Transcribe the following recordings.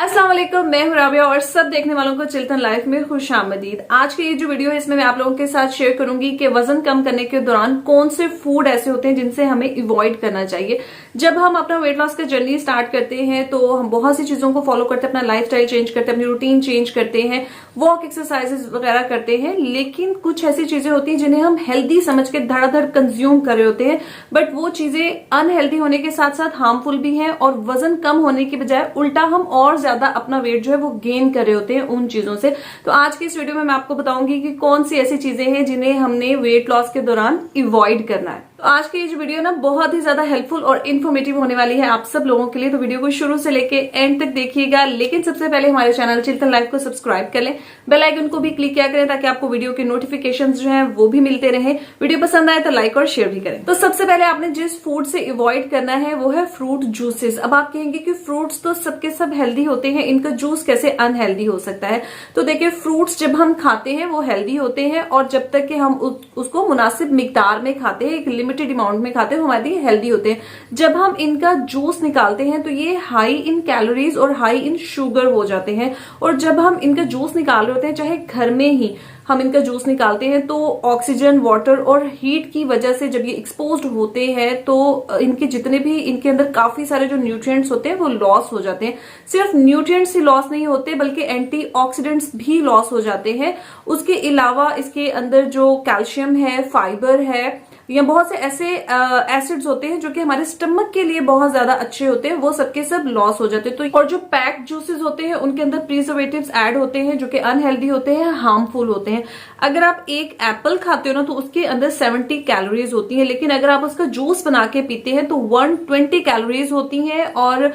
अस्सलाम वालेकुम, मैं हूं राबिया और सब देखने वालों को चिल्तन लाइफ में खुश आमदीद। आज की ये जो वीडियो है इसमें मैं आप लोगों के साथ शेयर करूंगी कि वजन कम करने के दौरान कौन से फूड ऐसे होते हैं जिनसे हमें अवॉइड करना चाहिए। जब हम अपना वेट लॉस का जर्नी स्टार्ट करते हैं तो हम बहुत सी चीजों को फॉलो करते हैं, अपना लाइफस्टाइल चेंज करते हैं, अपनी रूटीन चेंज करते हैं, वॉक एक्सरसाइजेस वगैरह करते हैं। लेकिन कुछ ऐसी चीजें होती हैं जिन्हें हम हेल्दी समझ के धड़ाधड़ कंज्यूम कर रहे होते हैं, बट वो चीजें अनहेल्दी होने के साथ साथ हार्मफुल भी हैं और वजन कम होने की बजाय उल्टा हम और ज्यादा अपना वेट जो है वो गेन कर रहे होते हैं उन चीजों से। तो आज की इस वीडियो में मैं आपको बताऊंगी कि कौन सी ऐसी चीजें हैं जिन्हें हमने वेट लॉस के दौरान अवॉइड करना है। तो आज की ये जो वीडियो ना बहुत ही ज्यादा हेल्पफुल और इन्फॉर्मेटिव होने वाली है आप सब लोगों के लिए, तो वीडियो को शुरू से लेके एंड तक देखिएगा। लेकिन सबसे पहले हमारे चैनल चिल्तन लाइफ को सब्सक्राइब कर लें, बेल आइकन को भी क्लिक किया करें ताकि आपको वीडियो के नोटिफिकेशंस जो हैं वो भी मिलते रहे। वीडियो पसंद आए तो लाइक और शेयर भी करें। तो सबसे पहले आपने जिस फूड से अवॉइड करना है वो है फ्रूट जूसेस। अब आप कहेंगे कि फ्रूट्स तो सबके सब हेल्दी होते हैं, इनका जूस कैसे अनहेल्दी हो सकता है। तो देखिए, फ्रूट्स जब हम खाते हैं वो हेल्दी होते हैं और जब तक कि हम उसको मुनासिब मिकदार में खाते हैं, एक लिमिटेड अमाउंट में खाते हैं, हमारे लिए हेल्दी होते हैं। जब हम इनका जूस निकालते हैं तो ये हाई इन कैलोरीज और हाई इन शुगर हो जाते हैं। और जब हम इनका जूस निकाल रहे होते हैं, चाहे घर में ही हम इनका जूस निकालते हैं, तो ऑक्सीजन, वाटर और हीट की वजह से जब ये एक्सपोज्ड होते हैं तो इनके जितने भी इनके अंदर काफी सारे जो न्यूट्रिएंट्स होते हैं वो लॉस हो जाते हैं। सिर्फ न्यूट्रिएंट्स ही लॉस नहीं होते बल्कि एंटीऑक्सीडेंट्स भी लॉस हो जाते हैं। उसके अलावा इसके अंदर जो कैल्शियम है, फाइबर है, या बहुत से ऐसे एसिड्स होते हैं जो कि हमारे स्टमक के लिए बहुत ज्यादा अच्छे होते हैं, वो सबके सब लॉस हो जाते हैं। तो और जो पैक्ड जूसेस होते हैं उनके अंदर प्रिजर्वेटिव्स ऐड होते हैं जो कि अनहेल्दी होते हैं, हार्मफुल होते हैं। अगर आप एक एप्पल खाते हो ना तो उसके अंदर 70 कैलोरीज होती है, लेकिन अगर आप उसका जूस बना के पीते हैं तो 120 कैलोरीज होती हैं। और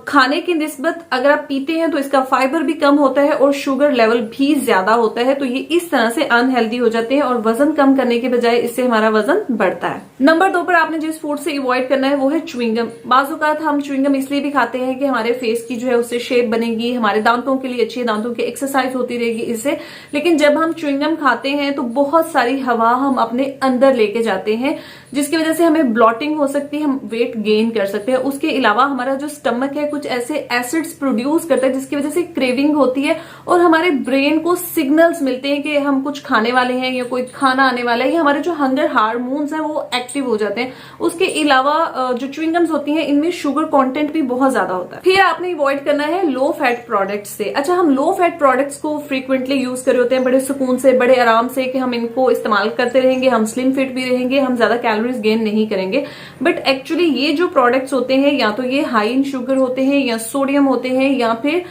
खाने की निस्बत अगर आप पीते हैं तो इसका फाइबर भी कम होता है और शुगर लेवल भी ज्यादा होता है। तो ये इस तरह से अनहेल्दी हो जाते हैं और वजन कम करने के बजाय इससे हमारा वजन बढ़ता है। नंबर 2 पर आपने जिस फूड से अवॉइड करना है वो है च्युइंगम। बाज़ औक़ात हम च्युइंगम इसलिए भी खाते हैं कि हमारे फेस की जो है उससे शेप बनेगी, हमारे दांतों के लिए अच्छी है, दांतों की एक्सरसाइज होती रहेगी इससे। लेकिन जब हम च्युइंगम खाते हैं तो बहुत सारी हवा हम अपने अंदर लेके जाते हैं जिसकी वजह से हमें ब्लॉटिंग हो सकती है, हम वेट गेन कर सकते हैं। उसके अलावा हमारा जो स्टमक है कुछ ऐसे एसिड्स प्रोड्यूस करता है जिसकी वजह से क्रेविंग होती है और हमारे ब्रेन को सिग्नल्स मिलते हैं कि हम कुछ खाने वाले हैं या कोई खाना आने वाला है, या हमारे जो हंगर हार्मोन्स हैं वो एक्टिव हो जाते हैं। उसके अलावा जो च्युइंगम्स होती हैं इनमें शुगर कंटेंट भी बहुत ज्यादा होता है। फिर आपने अवॉइड करना है लो फैट प्रोडक्ट्स से। अच्छा, हम लो फैट प्रोडक्ट्स को फ्रीक्वेंटली यूज कर रहे होते हैं बड़े सुकून से, बड़े आराम से कि हम इनको इस्तेमाल करते रहेंगे, हम स्लिम फिट भी रहेंगे, हम ज्यादा कैलोरीज गेन नहीं करेंगे। बट एक्चुअली ये जो प्रोडक्ट्स होते हैं या तो ये हाई इन शुगर होते हैं या सोडियम होते हैं या फिर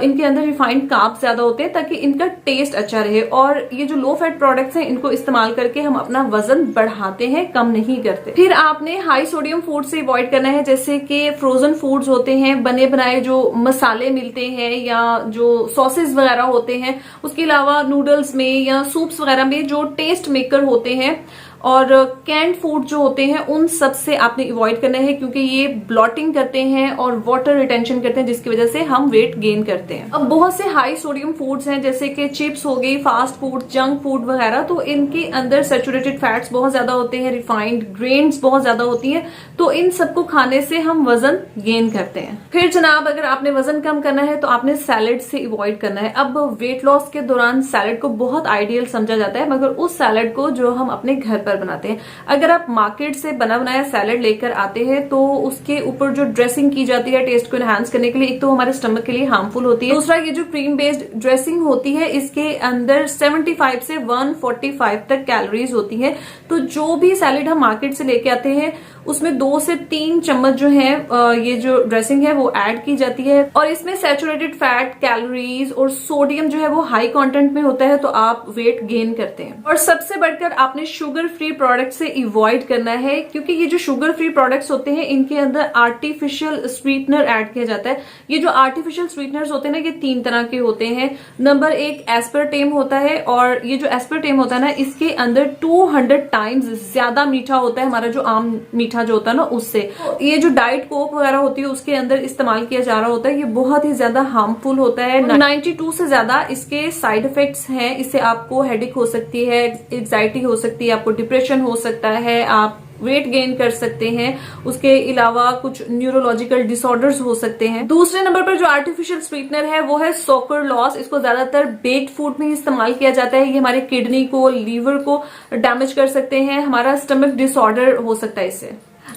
इनके अंदर रिफाइंड कार्ब्स ज्यादा होते हैं ताकि इनका टेस्ट अच्छा रहे। और ये जो लो फैट प्रोडक्ट्स हैं इनको इस्तेमाल करके हम अपना वजन बढ़ाते हैं, कम नहीं करते। फिर आपने हाई सोडियम फूड से अवॉइड करना है, जैसे कि फ्रोजन फूड्स होते हैं, बने बनाए जो मसाले मिलते हैं या जो सॉसेस वगैरह होते हैं। उसके अलावा नूडल्स में या सूप्स वगैरह में जो टेस्ट मेकर होते हैं और कैंड फूड जो होते हैं उन सब से आपने अवॉइड करना है क्योंकि ये ब्लॉटिंग करते हैं और वाटर रिटेंशन करते हैं जिसकी वजह से हम वेट गेन करते हैं। अब बहुत से हाई सोडियम फूड्स हैं जैसे कि चिप्स हो गई, फास्ट फूड, जंक फूड वगैरह, तो इनके अंदर सैचुरेटेड फैट्स बहुत ज्यादा होते हैं, रिफाइंड ग्रेन्स बहुत ज्यादा होती हैं, तो इन सबको खाने से हम वजन गेन करते हैं। फिर जनाब, अगर आपने वजन कम करना है तो आपने सैलेड से अवॉइड करना है। अब वेट लॉस के दौरान सैलेड को बहुत आइडियल समझा जाता है, मगर उस सैलेड को जो हम अपने घर बनाते हैं, अगर आप मार्केट से बना बनाया सैलेड लेकर आते हैं तो उसके ऊपर जो ड्रेसिंग की जाती है टेस्ट को एनहांस करने के लिए, एक तो हमारे स्टमक के लिए हार्मफुल होती है, दूसरा ये जो क्रीम बेस्ड ड्रेसिंग होती है इसके अंदर 75 से 145 तक कैलोरीज होती है। तो जो भी सैलेड हम मार्केट से लेके आते हैं उसमें 2 से 3 चम्मच जो है ये जो ड्रेसिंग है वो ऐड की जाती है और इसमें सैचुरेटेड फैट, कैलोरीज और सोडियम जो है वो हाई कंटेंट में होता है, तो आप वेट गेन करते हैं। और सबसे बढ़कर आपने शुगर फ्री प्रोडक्ट से अवॉइड करना है क्योंकि ये जो शुगर फ्री प्रोडक्ट्स होते हैं इनके अंदर आर्टिफिशियल स्वीटनर ऐड किया जाता है। ये जो आर्टिफिशियल स्वीटनर्स होते हैं ना, ये 3 तरह के होते हैं। नंबर 1 एस्पर्टेम होता है और ये जो एस्पर्टेम होता है ना इसके अंदर 200 टाइम्स ज्यादा मीठा होता है हमारा जो आम मीठा जो होता है ना उससे। ये जो डाइट कोक वगैरह होती है उसके अंदर इस्तेमाल किया जा रहा होता है, ये बहुत ही ज्यादा हार्मफुल होता है। 92 से ज्यादा इसके साइड इफेक्ट्स हैं। इससे आपको हेडेक हो सकती है, एंजाइटी हो सकती है, आपको डिप्रेशन हो सकता है, आप वेट गेन कर सकते हैं। उसके अलावा कुछ न्यूरोलॉजिकल डिसऑर्डर्स हो सकते हैं। दूसरे नंबर पर जो आर्टिफिशियल स्वीटनर है वो है सुक्रोलोस। इसको ज्यादातर बेक्ड फूड में इस्तेमाल किया जाता है। ये हमारे किडनी को, लीवर को डैमेज कर सकते हैं। हमारा स्टमक डिसऑर्डर हो सकता है इससे।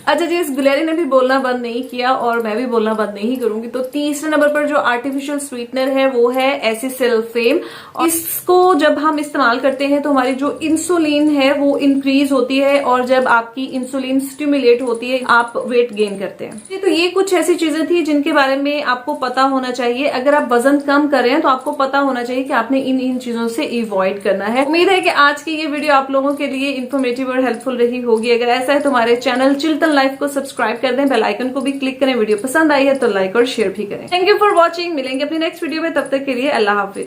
अच्छा जी, इस गुलेरी ने भी बोलना बंद नहीं किया और मैं भी बोलना बंद नहीं करूंगी। तो तीसरे नंबर पर जो आर्टिफिशियल स्वीटनर है वो है एसिसल्फेम। इसको जब हम इस्तेमाल करते हैं तो हमारी जो इंसुलिन है वो इंक्रीज होती है और जब आपकी इंसुलिन स्टिमुलेट होती है आप वेट गेन करते हैं। तो ये कुछ ऐसी चीजें थी जिनके बारे में आपको पता होना चाहिए। अगर आप वजन कम कर रहे हैं तो आपको पता होना चाहिए कि आपने इन चीजों से अवॉइड करना है। उम्मीद है कि आज की ये वीडियो आप लोगों के लिए इन्फॉर्मेटिव और हेल्पफुल रही होगी। अगर ऐसा है तो हमारे चैनल चिल्तन लाइफ को सब्सक्राइब कर दें, बेल आइकन को भी क्लिक करें। वीडियो पसंद आई है तो लाइक और शेयर भी करें। Thank you for watching. मिलेंगे अपनी नेक्स्ट वीडियो में, तब तक के लिए अल्लाह हाफिज।